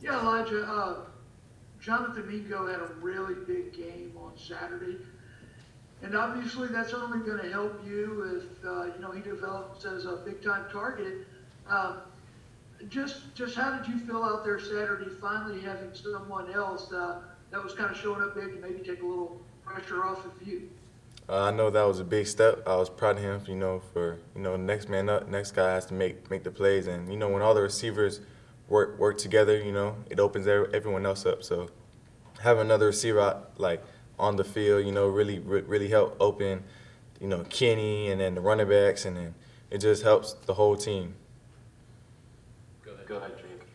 Yeah, Elijah, Jonathan Mingo had a really big game on Saturday, and obviously that's only going to help you if he develops as a big time target. Um, just how did you feel out there Saturday, finally having someone else that was kind of showing up big and maybe take a little pressure off of you? I know that was a big step. I was proud of him, for next man up, next guy has to make the plays, and when all the receivers work together, it opens everyone else up. So having another receiver like on the field, really help open, Kenny and then the running backs, and then it just helps the whole team. Go ahead, Jake.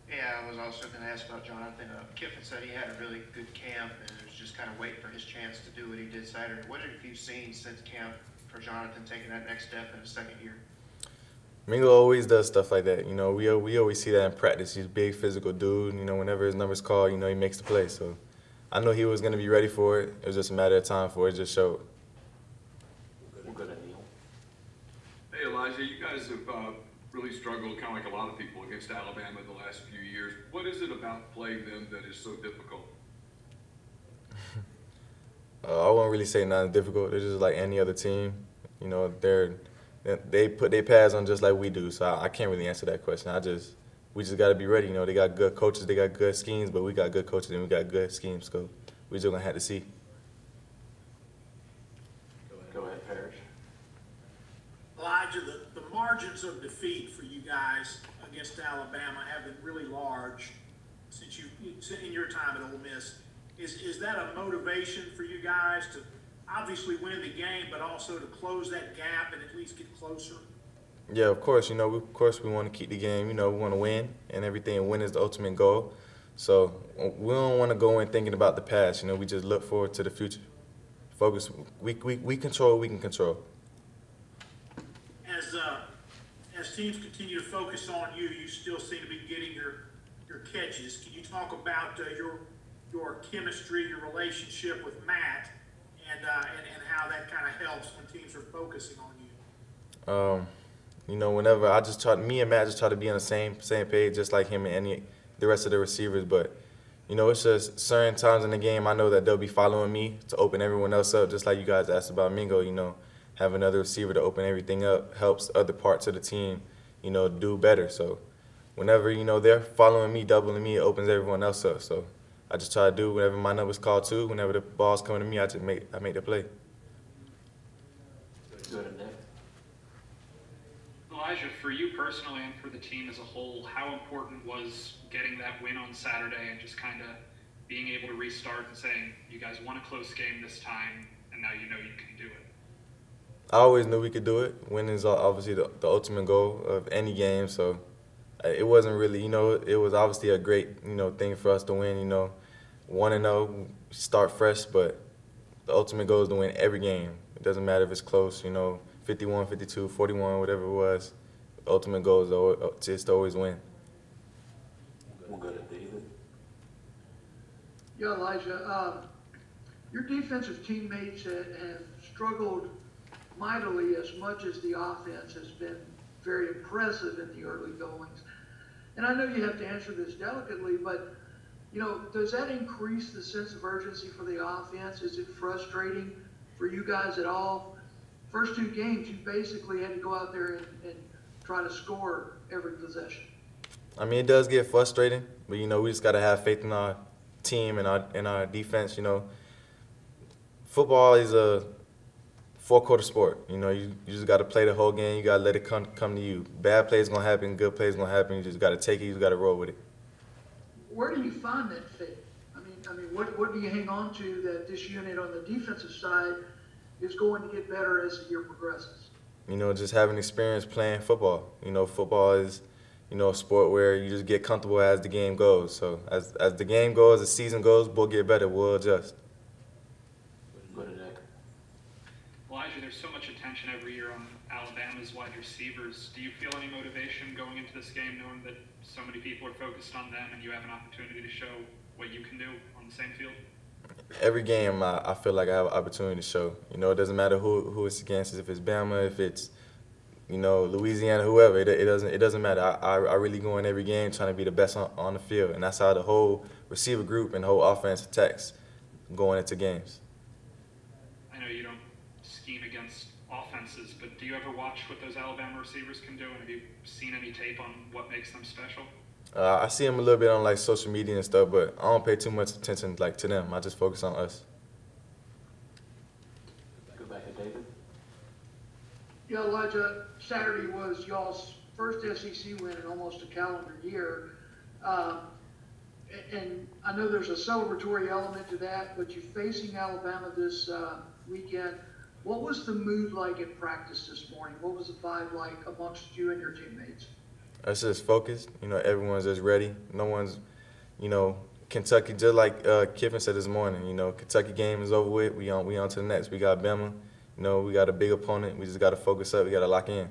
Yeah, I was also going to ask about Jonathan. Kiffin said he had a really good camp and was just kind of waiting for his chance to do what he did Saturday. What have you seen since camp for Jonathan taking that next step in his second year? Mingo always does stuff like that. We always see that in practice. He's a big physical dude. Whenever his number's called, he makes the play. So I know he was going to be ready for it. It was just a matter of time for it. Just showed. We'll go to Neil. Hey, Elijah, you guys have really struggled, kind of like a lot of people, against Alabama the last few years. What is it about playing them that is so difficult? I won't really say nothing difficult. They're just like any other team. They put their pads on just like we do. So I can't really answer that question. We just got to be ready. They got good coaches, they got good schemes, but we got good coaches and we got good schemes. So we just gonna have to see. Go ahead, Parrish. Elijah, the margins of defeat for you guys against Alabama have been really large since in your time at Ole Miss. Is that a motivation for you guys to obviously win the game, but also to close that gap and at least get closer? Yeah, of course. We want to keep the game. We want to win and everything. And win is the ultimate goal. So we don't want to go in thinking about the past. We just look forward to the future. Focus. We control what we can control. As teams continue to focus on you, you still seem to be getting your catches. Can you talk about your chemistry, your relationship with Matt, and how that kind of helps when teams are focusing on you? Whenever me and Matt just try to be on the same page, just like him and the rest of the receivers. But it's just certain times in the game I know that they'll be following me to open everyone else up, just like you guys asked about Mingo. Have another receiver to open everything up helps other parts of the team, do better. So whenever they're following me, doubling me, it opens everyone else up. So I just try to do whenever my number's called too. Whenever the ball's coming to me, I make the play. Go to Nick. Elijah, for you personally and for the team as a whole, how important was getting that win on Saturday and just kind of being able to restart and saying, you guys won a close game this time, and now you know you can do it? I always knew we could do it. Winning is obviously the ultimate goal of any game. So it wasn't really, it was obviously a great, thing for us to win. 1-0, start fresh, but the ultimate goal is to win every game. It doesn't matter if it's close, 51, 52, 41, whatever it was. The ultimate goal is to always win. We'll go to David. Yeah, Elijah, your defensive teammates have struggled mightily as much as the offense has been very impressive in the early goings. And I know you have to answer this delicately, but, does that increase the sense of urgency for the offense? Is it frustrating for you guys at all? First two games, you basically had to go out there and try to score every possession. I mean, it does get frustrating, but, we just got to have faith in our team and our defense. Football is a four-quarter sport. You just got to play the whole game. You got to let it come to you. Bad plays going to happen. Good plays going to happen. You just got to take it. You just got to roll with it. Where do you find that faith? I mean, what do you hang on to that this unit on the defensive side is going to get better as the year progresses? Just having experience playing football. Football is, a sport where you just get comfortable as the game goes. So as the game goes, the season goes, we'll get better. We'll adjust. Go to Nick. Elijah, there's so much attention every year on Alabama's wide receivers. Do you feel any motivation going into this game knowing that so many people are focused on them and you have an opportunity to show what you can do on the same field? Every game, I feel like I have an opportunity to show. It doesn't matter who it's against, if it's Bama, if it's Louisiana, whoever. It doesn't matter. I really go in every game trying to be the best on the field, and that's how the whole receiver group and the whole offense attacks going into games. I know you don't scheme against offenses, but do you ever watch what those Alabama receivers can do? And have you seen any tape on what makes them special? I see them a little bit on like social media and stuff, but I don't pay too much attention to them. I just focus on us. Go back to David. Yeah, Elijah, Saturday was y'all's first SEC win in almost a calendar year. And I know there's a celebratory element to that, but you're facing Alabama this weekend. What was the mood like at practice this morning? What was the vibe like amongst you and your teammates? It's just focused. Everyone's just ready. No one's, Kentucky, just like Kiffin said this morning, Kentucky game is over with. We on to the next. We got Bama. We got a big opponent. We just got to focus up. We got to lock in.